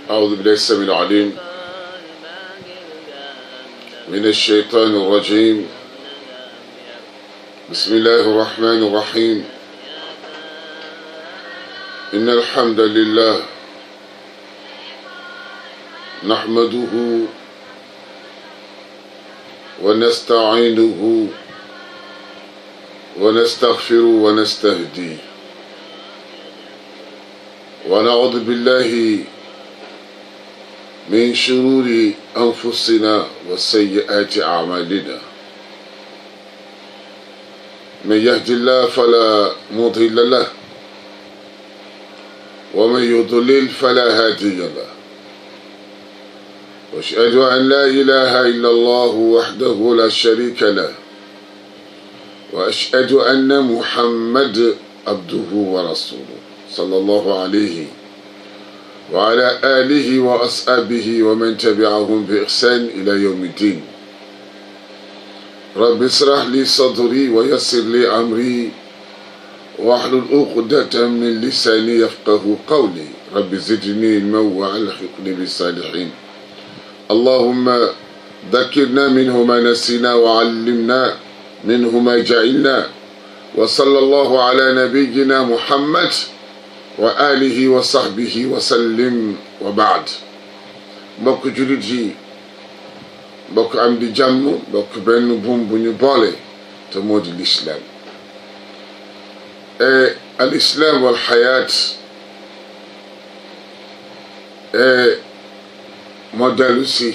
أعوذ بالله السميع العليم من الشيطان الرجيم. بسم الله الرحمن الرحيم. إن الحمد لله نحمده ونستعينه ونستغفره ونستهديه ونعوذ بالله من شرور أنفسنا وسيئات أعمالنا. من يهد الله فلا مضل له ومن يضلل فلا هادي له. وأشهد أن لا إله إلا الله وحده لا شريك له وأشهد أن محمد عبده ورسوله صلى الله عليه وعلى آله وأصحابه ومن تبعهم بإحسان إلى يوم الدين. رب اشرح لي صدري ويسر لي أمري واحلل عقدة من لساني يفقه قولي. رب زدني علما وألحقني بالصالحين. اللهم ذكرنا منه ما نسينا وعلمنا منه ما جهلنا. وصلى الله على نبينا محمد wa alihi wa sahbihi wa sallim wa baad. mbokk jullit yi, mbokk am di jàmm, mbokk benn buum bu ñu boole te moo di lislaam. al islaam wal xayaat moo dellu si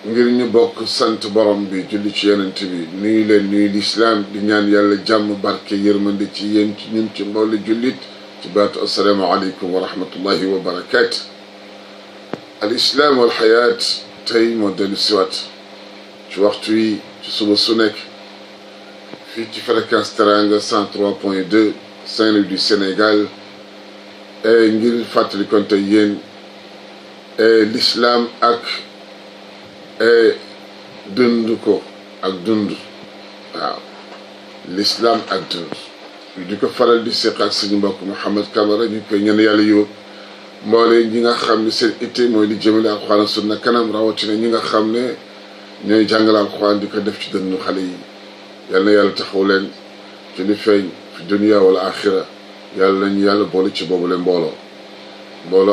ngir ñu bokk sant borom bi, julli ci yonent bi, nuyu leen nuyu lislaam, di ñaan yàlla jàmm, barke, yërmande ci yéen, ci ñun, ci mboole jullit, ci baatu assalaamu aleykum wa rahmatullahi wa barakaatu. al islaam wal xayaat tey moo dellu siwaat ci waxtu yi, ci suba su nekk fii ci fréquence Teranga 103.2 Saint-Louis du Sénégal, ngir fàttali konte yéen l'islam ak dund ko ak dund. waaw, l'islam ak dund di ko faral di seq ak suñu mbokk Mouhamed Camara. ñu koy ñaan yàlla yow mboole ñi nga xam ne seen itte mooy di jëmale alxuraan ak sunna kanam, rawatina ñi nga xam ne ñooy jàngale alxuraan di ko def ci dënnu xale yi. yal na yàlla taxaw leen ci li feeñ fi dunya wala axira. yàlla nañu yàlla boole ci boobule mbooloo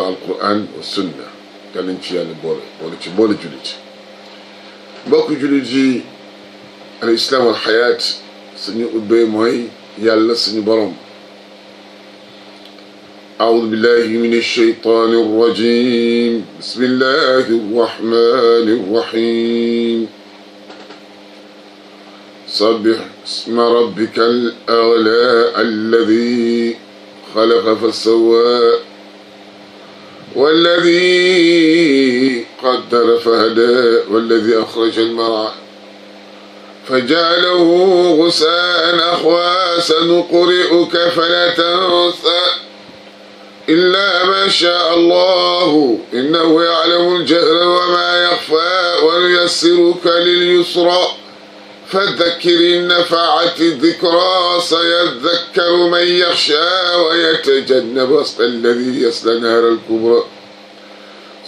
alxuraan wa sunna. yal nañ ci yàlla boole ci mboole jullit. mbokk jullit yi, al islam wal xayaat suñu ubbee mooy yàlla suñu borom. أعوذ بالله من الشيطان الرجيم. بسم الله الرحمن الرحيم. سبح اسم ربك الأعلى الذي خلق فسوى والذي قدر فهدى والذي أخرج المرعى فجعله غثاء أحوى سنقرئك فلا تنسى إلا ما شاء الله إنه يعلم الجهر وما يخفى ونيسرك لليسرى فذكر إن نفعت الذكرى سيذكر من يخشى ويتجنب الذي يصلى النار الكبرى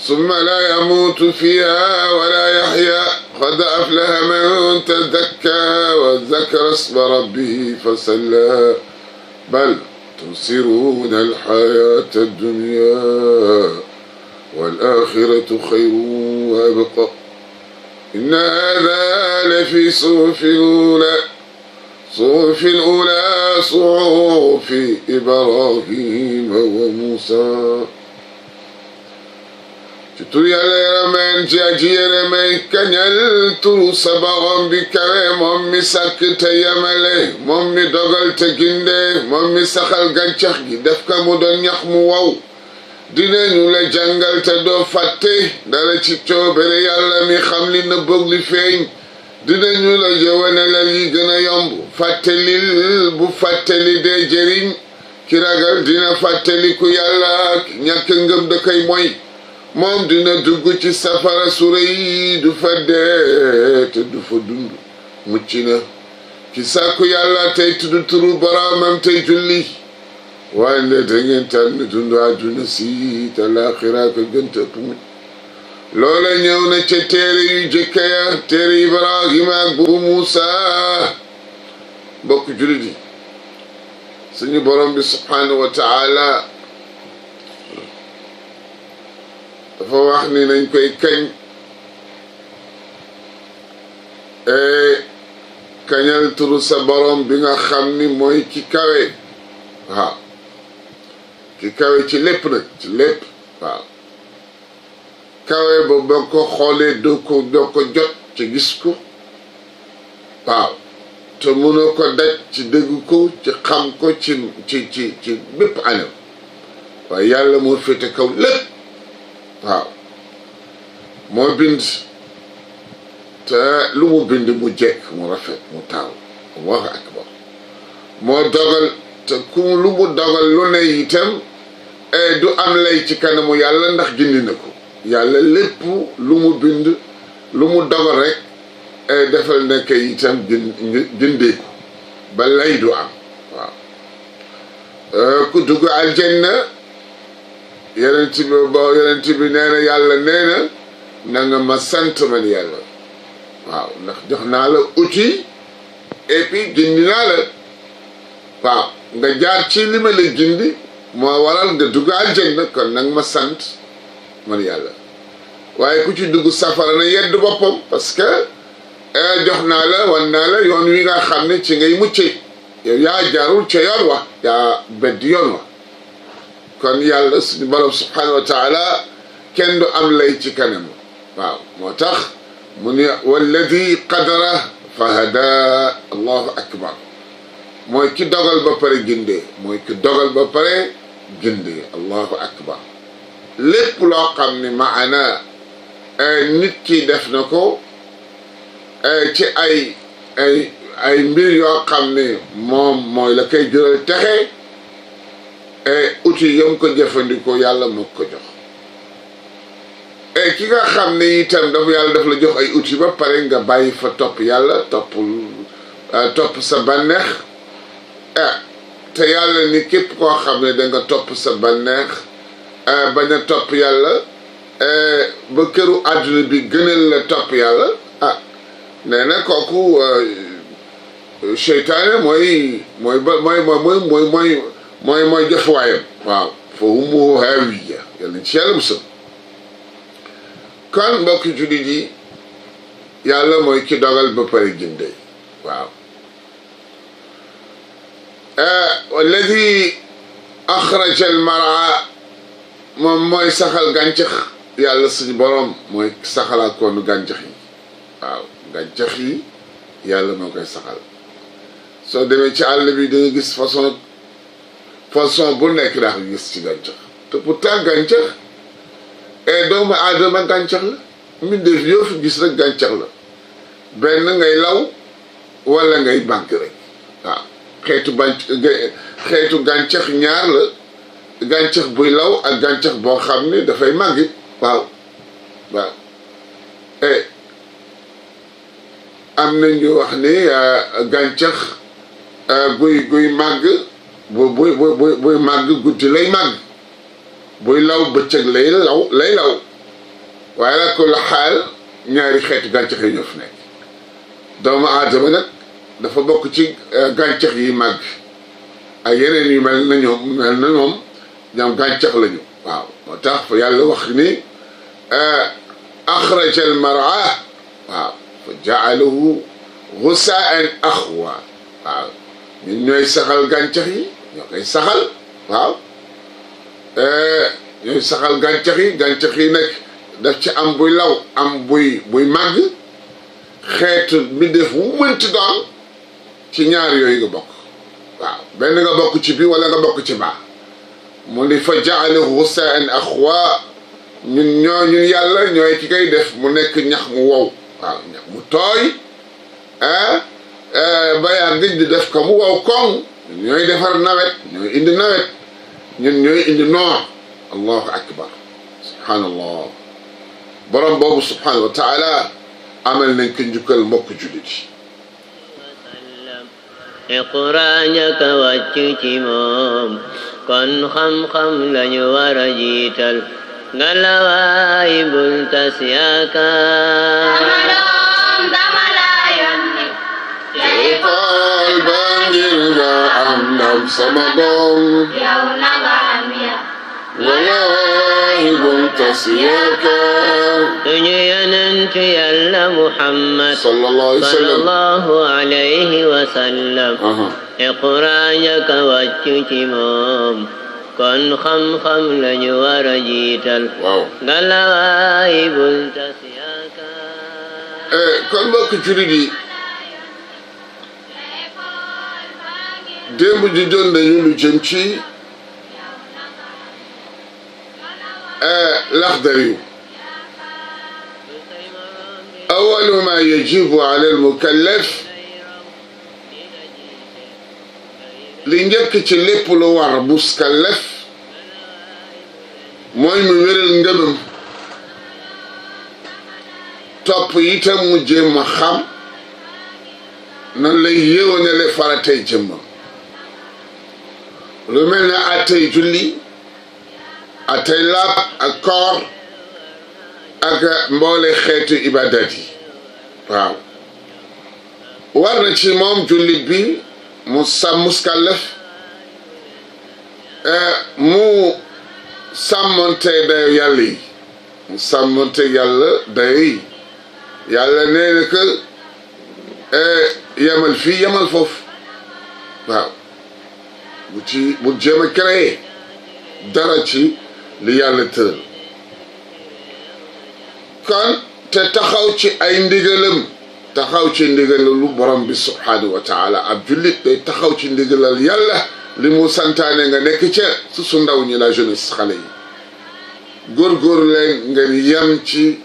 ثم لا يموت فيها ولا يحيا قد أفلح من تزكى وذكر اسم ربه فصلى بل تؤثرون الحياة الدنيا والآخرة خير وأبقى إن هذا لفي صحف الأولى صحف إبراهيم وموسى. ci tur yàlla yarameen ci aji yërëmey kañal turu sa borom bi kawe, moom mi sàkk te yemale, moom mi dogal te ginde, moom mi saxal gàncax gi def ka mu doon ñax mu wow. dinañu la jàngal te doo fàtte dara ci coobere yàlla mi xam li nëbboog li feeñ. dinañu la jëwanalal yi gën a yomb. fàttalil bu fàttali dee jëriñ, ki ragal dina fàttaliku yàlla ak ñàkk ngëm da koy moy. moom dina dugg ci safara su rëy du fa dee te du fa dund. mucc na ki sàkku yàlla tey tudd turu boroomam tey julli waaye nde da ngeen tànn dundu àdduna si te laaxira ko gën te ëpp mu loola ñëw na ca téere yu jëkka ya téere Ibrahima ak bu Muusa bokk jullit yi suñu borom bi subhanahu wa taala dafa wax ni nañ koy kañ kañal turu sa borom bi nga xam ni mooy ki kawe waaw ki kawe ci lépp nag ci lépp waaw kawe ba boo ko xoolee doo ko jot ci gis ko waaw te mënoo ko daj ci dégg ko ci xam ko ci bépp anam waaye yàlla moo féete kaw lépp waaw moo bind te lu mu bind mu jekk mu rafet mu taaw Allahu akbar moo dogal te lu mu dogal lu ne itam du am lay ci kanamu yàlla ndax gindi na ko yàlla lépp lu mu bind lu mu dogal rek defal nekk itam gindeeku ba lay du am waaw ku dugg aljanna yonent bi nee na yàlla nee na nga ma sant man yàlla waaw ndax jox naa la outil et puis gindi naa la waaw nga jaar ci li ma la gindi moo waral nga dugg aljanna kon nag ma sant man yàlla waaye ku ci dugg safara na yedd boppam parce que jox naa la wan naa la yoon wi nga xam ne ci ngay mucce yow yaa jaarul ca yoon wa yaa beddi yoon wa kon yàlla suñu borom subhanahu wa taala kenn du am lay ci kanam waaw moo tax mu ne walladi qadara fa hada allahu akbar mooy ki dogal ba pare gindee mooy ki dogal ba pare gindee allahu akbar lépp loo xam ne maana nit ki def na ko ci ay mbir yoo xam ne moom mooy la koy jural texe outil yam ko jëfandikoo yàlla moo ko jox ki nga xam ne itam yàlla daf la jox ay outil ba pare nga bàyyi fa topp yàlla topp sa bànneex te yàlla ni képp koo xam ne da nga topp sa bànneex bañ a topp yàlla ba këru àdduna bi gënal la topp yàlla nee na kooku seytaane mooy jëfuwaayam waaw fa humu haawiya yàlla ci yàlla musal kon mbokki jullit yi yàlla mooy ki dogal ba pare gindee waaw walladi axraja almara moom mooy saxal gàncax yàlla suñu borom mooy saxalaakoonu gàncax yi waaw gàncax yi yàlla moo koy saxal soo demee ci àll bi da nga gis façon bu nekk daa ko gis ci gàncax te pourtant gàncax doomu aadama gàncax la mbindeef yoo fi gis rek gàncax la benn ngay law wala ngay bànk rek waaw xeetu gàncax ñaar la gàncax buy law ak gàncax boo xam ne dafay màgg waaw am na ñu wax ni gàncax buy màgg buy màgg guddi lay màgg buy law bëccëg lay law waaye nag ko la xaal ñaari xeetu gàncax yi ñoo fi nekk doomu aadama nag dafa bokk ci gàncax yi màgg ak yeneen yu mel na ñoom gàncax lañu waaw moo tax fa yàlla wax ni axraja al mar'a waaw fa ja'alahu ghusaan axwa waaw ñun ñooy saxal gàncax yi ñoo koy saxal waaw ñooy saxal gàncax yi nag daf ci am buy law am buy màgg xeetu mbindeef wu mënti doon ci ñaar yooyu nga bokk waaw benn nga bokk ci bi wala nga bokk ci baa mu ni fa ja'alahu ghusaan axwa ñun yàlla ñooy ki koy def mu nekk ñax mu wow waaw ñax mu tooy ba yàgg di def ko mu wow koŋ ñun ñooy defar nawet ñooy indi nawet ñun ñooy indi noor allahu akbar subhanallah borom boobu subhanahu wa taala amal nañ ko njukkal mbokk jullit yi iqra ñaka wàcc ci moom kon xam-xam lañu war a jiital ngalawaay bul tas yaakaar sama doom dama laa yónni tey xool ba ngir nga am ndam sama doom yow na nga am ya wallahi bul tas yaakaar suñu yonent Yàlla Muhammad sallallahu alayhi wa sallam sallallahu alayhi wa sallam iqra ñaka wàcc ci moom kon xam-xam lañu war a jiital waaw ngalawaay bul tas yaakaar kon mbokk jullit yi démb ji doon nañu lu jëm ci Laxdari أول ما يجب على المكلف li njëkk ci lépp lu war muskallaf mooy mu wéral ngëmam topp itam mu jéem a xam nan lay yéwénale faratay jëmmam lu mel ne atay julli atay laab ak koor ak mboole xeetu ibadat yi waaw war na ci moom jullit bi mu muskallaf mu sàmmonte dayo yàlla yi mu sàmmonte yàlla dayo yi yàlla nee na que yemal fii yemal foofu waaw bu jéem a créé dara ci li yàlla tëral kon te taxaw ci ay ndigalam taxaw ci ndigalu borom bi subhanahu wa taala ab jullit day taxaw ci ndigalal yàlla li mu santaane nga nekk ca su ndaw ñi la jeunesse xale yi góorgóor leen ngeen yam ci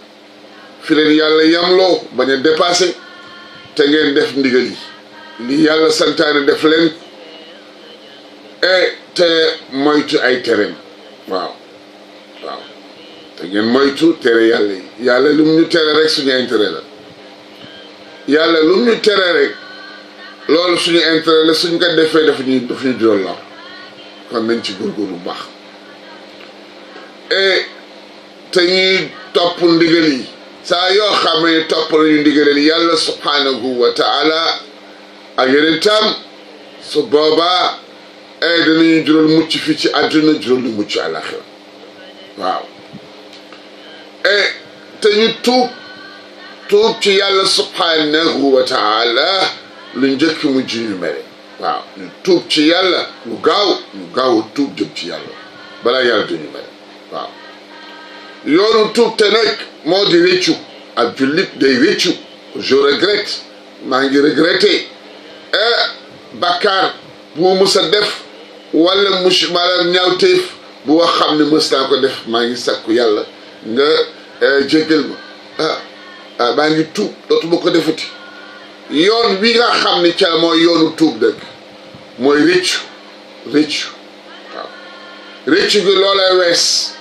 fi leen yàlla yamloo bañ a dépassé te ngeen def ndigal yi li yàlla santaane def leen te moytu ay tereem waaw waaw te ngeen moytu tere yàlla yi yàlla lu mu ñu tere rek suñu intérêt la yàlla lu mu ñu tere rek loolu suñu intérêt la suñ ko defee daf ñu jural la kon nañ ci góorgóorlu bu baax te ñuy topp ndigal yi saa yoo xam ne topp nañu ndigal yi yàlla subhanahu wa taala ak yeneen tam su boobaa danañu jural mucc fii ci àdduna jural lu mucc àlaxira waaw te ñu tuub ci yàlla subhanahu wa taala lu njëkk mu ji ñu mere waaw ñu tuub ci yàlla lu gaaw a tuub jëm ci yàlla balaa yàlla duñu mere waaw yoonu tuub te nag moo di réccu ak jullit day réccu je regrette maa ngi regretté bakkaar bu ma mës a def wala maanaam ñaawteef bu wax xam ne mës naa ko def maa ngi sakku yàlla nga jéggal ma maa ngi tuub dootuma ko defati yoon wi nga xam ne ca mooy yoonu tuub dëgg mooy réccu waaw réccu gi loola wees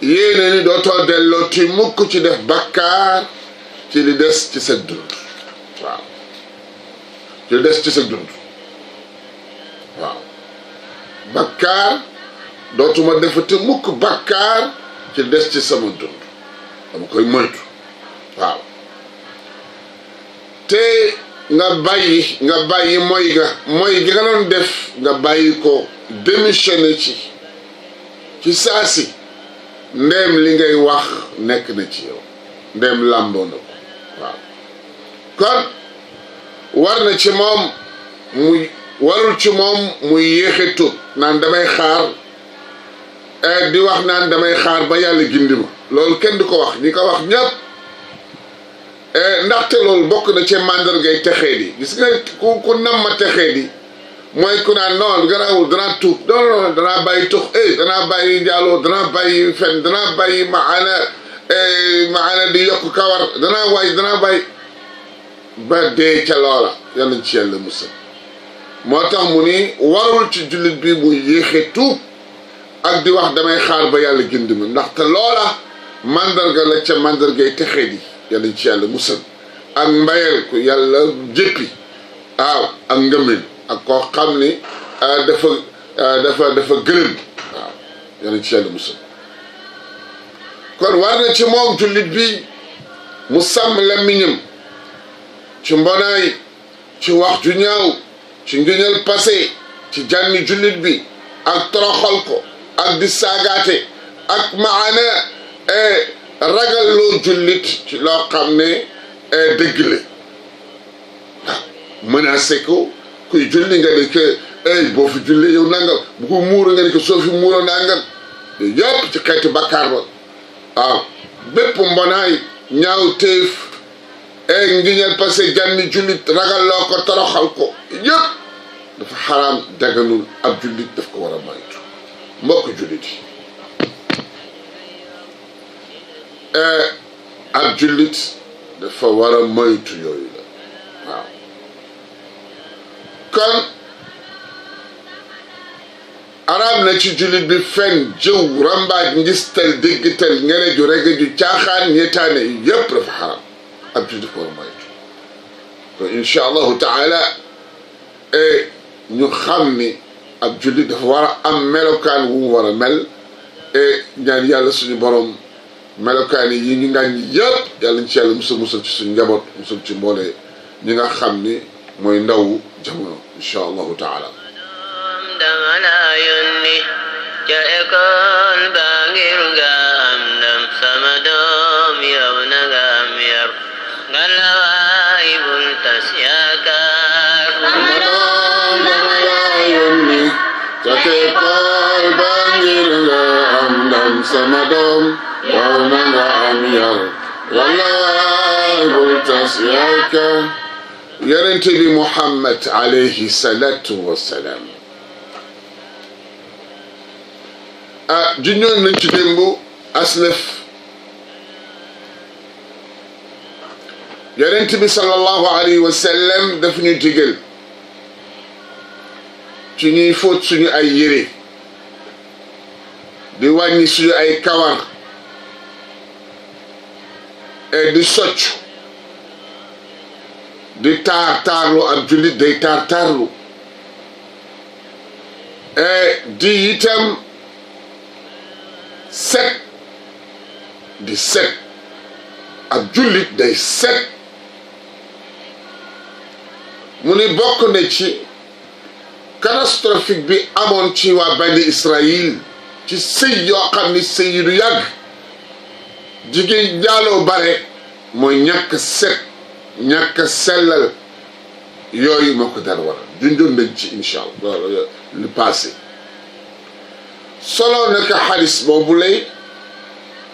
yéene ni dootoo delloo ti mukk ci def bakkaar ci li des ci sa dund waaw ci li des ci sa dund waaw bakkaar dootuma defati mukk bakkaar ci li des ci sama dund dama koy moytu waaw te nga bàyyi mooy gi nga doon def nga bàyyi ko démissionné ci saasi ndéem li ngay wax nekk na ci yow ndéem làmboo na ko waaw kon warul ci moom muy yéexe tuub naan damay xaar di wax naan damay xaar ba yàlla gindi ma loolu kenn du ko wax ñi ko wax ñëpp ndaxte loolu bokk na ci màndargay texee di gis nga ku nam ma texee di mooy ku naan non garaawul danaa tuub non danaa bàyyi tux danaa bàyyi njaaloo danaa bàyyi fen danaa bàyyi maana di yokk kawar danaa bàyyi ba dee ca loola yàlla ci yàlla musal moo tax mu ni warul ci jullit bi muy yéexe tuub ak di wax damay xaar ba yàlla gindi ma ndaxte loola mandarga la ca mandargay texee di yàlla ci yàlla musal ak mbayal ku yàlla jéppi waaw ak ngëmin ak koo xam ni dafa gëlëm waaw yàlla ci yàlla musal kon war na ci moom jullit bi mu sàmm làmmiñam ci mbonaay ci wax ju ñaaw ci ngiñal passé ci jànni jullit bi ak toroxal ko ak di saagaate ak maana ragal loo jullit ci loo xam ne dëgg la waaw menacé ko kuy julli nga ne que boo fi julli yow nangam bu ko muur nga ne que soo fi muuroo nangam yëpp ci xeeti bakkaar ba waaw bépp mbonaay ñaaw téef ngiñal passé jànni jullit ragal loo ko toroxal ko yëpp dafa xaraam daganul ab jullit daf ko war a moytu mbokk jullit yi ab jullit dafa war a moytu yooyu la waaw kon araam na ci jullit bi fen jëw rambaaj ngistal déggital ngene ju rege ju caaxaan ñeetaane yëpp dafa xaraam ab jullit dafa war a moytu kon incha allahu taala ñu xam ni ab jullit dafa war a am melokaan wu mu war a mel ñaan yàlla suñu borom melokaan yi ñu ngàññ yëpp yàlla ñu ci yàlla musal ci suñu njaboot musal ci mboole ñi nga xam ni mooy ndaw jamono incha allahu taala dama la yónni ca école ba ngir nga am ndam sama doom yow na nga am yar nga la waay bul tas yaakaar sama doom dama la yónni ca école ba ngir nga am ndam sama doom yow na nga am yar wala waay bul tas yaakaar yonent bi Muhammad alayhi salatu wasalaam junñoon nañ ci démb aslef yonent bi sallallahu alayhi wa sallam daf ñu digal ci ñuy fóot suñu ay yére di wàññi suñu ay kawar di socc di taarlu ab jullit day taarlu di itam set di set ab jullit day set mu ni bokk na ci catastrophique bi amoon ci waa bani Israël ci sëy yoo xam ni sëy yi du yàgg jigéen njaaloo bare mooy ñàkk set ñàkk sellal yooyu moo ko daan waral junjoon nañ ci incha allah lu passé solo naka xadis boobu lay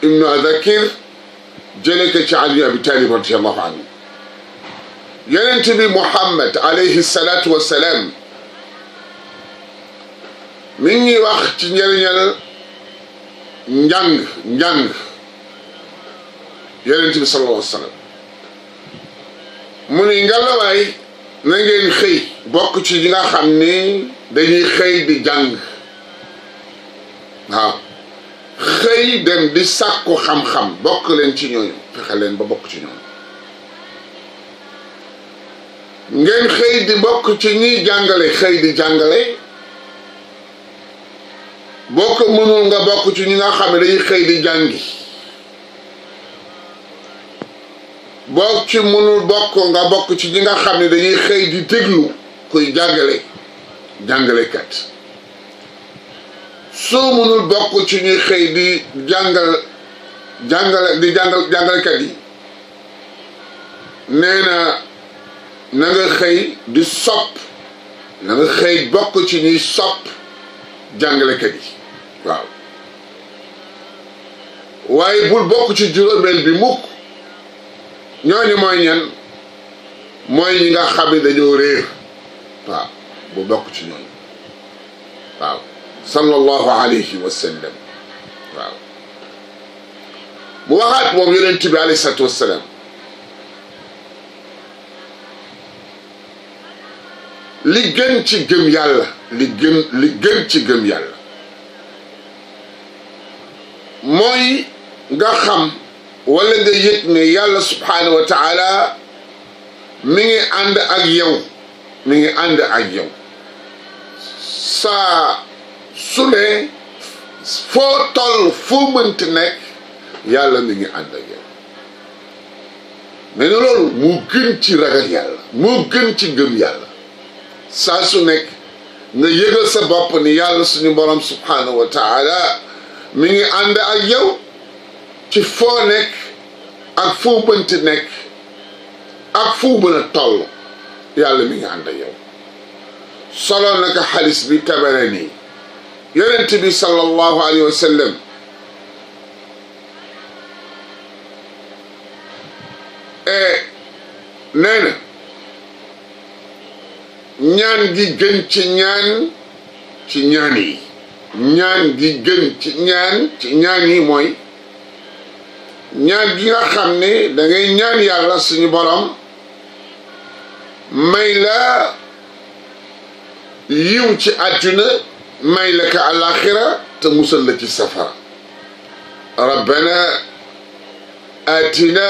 ibnu adakir jële ko ci Ali Abi Talib radiallahu anhu yonent bi Muhammad alayhi salatu wassalam mi ngi wax ci njëriñal njàng yonent bi sallallahu alayhi wa sallam mu ni ngalawaay na ngeen xëy bokk ci ñi nga xam ni dañuy xëy di jàng waaw xëy dem di sàkku xam-xam bokk leen ci ñooñu fexe leen ba bokk ci ñooñu ngeen xëy di bokk ci ñiy jàngale xëy di jàngale boo ko mënul nga bokk ci ñi nga xam ne dañuy xëy di jàngi boo ci mënul bokk nga bokk ci ñi nga xam ne dañuy xëy di déglu kuy jàngalekat soo mënul bokk ci ñuy xëy di jàngalekat yi nee na nga xëy di sopp na nga xëy bokk ci ñuy sopp jàngalekat yi waaw waaye bul bokk ci juróomeel bi mukk ñooñu mooy ñan mooy ñi nga xam ne dañoo réer waaw bu bokk ci ñooñu waaw sallallahu alayhi wa sallam waaw mu waxaat moom yonent bi alayhi salatu wassalam li gën ci gëm yàlla li gën ci gëm yàlla mooy nga xam wala nga yëg ne yàlla subhanahu wa taala mi ngi ànd ak yow mi ngi ànd ak yow saa su ne foo toll foo mënti nekk yàlla mi ngi ànd ak yow mais ne loolu moo gën ci ragal yàlla moo gën ci gëm yàlla saa su nekk nga yëgal sa bopp ni yàlla suñu borom subhanahu wa taala mi ngi ànd ak yow ci foo nekk ak foo mënti nekk ak foo mën a toll yàlla mi ngi ànd ak yow solo naka xadis bi Tabarani yonent bi sallallahu alayhi wa sallam nee na ñaan gi gën ci ñaan yi ñaan gi gën ci ñaan yi mooy ñaan gi nga xam ne da ngay ñaan yàlla suñu borom may la yiw ci àdduna may la ka alaxira te musal la ci safara rabbana atina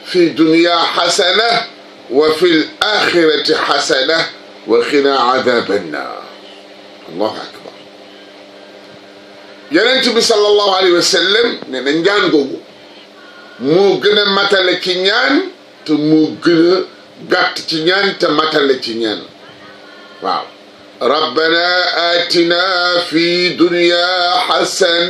fi dunya xasana wa fi l axirati xasana wa qina adaba annar allahu akbar yonent bi sallallahu alayhi wa sallam ne na ñaan googu moo gën a matale ci ñaan te moo gën a gàtt ci ñaan te matale ci ñaan waaw rabbana atina fi dunya xasana